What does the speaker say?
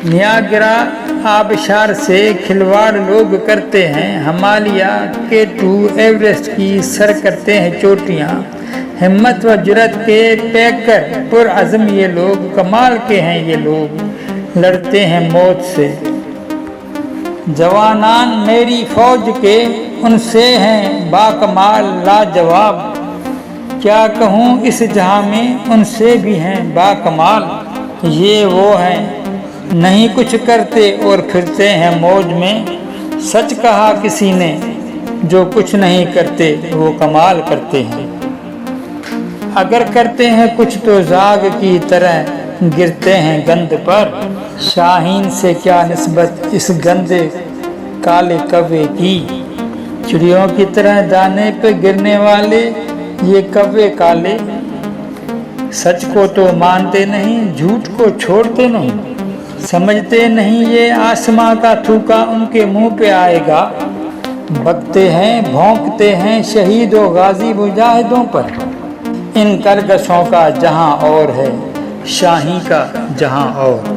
Niagara آبشار سے کھلواڑ لوگ کرتے ہیں، ہمالیہ K2 ایورسٹ کی سر کرتے ہیں چوٹیاں، ہمت و جرت کے پیکر پرعزم یہ لوگ، کمال کے ہیں یہ لوگ، لڑتے ہیں موت سے۔ جوانان میری فوج کے ان سے ہیں باکمال لاجواب، کیا کہوں اس جہاں میں ان سے بھی ہیں باکمال، یہ وہ ہیں نہیں کچھ کرتے اور پھرتے ہیں موج میں، سچ کہا کسی نے جو کچھ نہیں کرتے وہ کمال کرتے ہیں، اگر کرتے ہیں کچھ تو زاغ کی طرح گرتے ہیں گند پر، شاہین سے کیا نسبت اس گندے کالے کوے کی، چڑیوں کی طرح دانے پہ گرنے والے یہ کوے کالے، سچ کو تو مانتے نہیں جھوٹ کو چھوڑتے نہیں، سمجھتے نہیں یہ آسماں کا تھوکا ان کے منہ پہ آئے گا، بکتے ہیں بھونکتے ہیں شہید و غازی مجاہدوں پر، ان کرگسوں کا جہاں اور ہے شاہی کا جہاں اور۔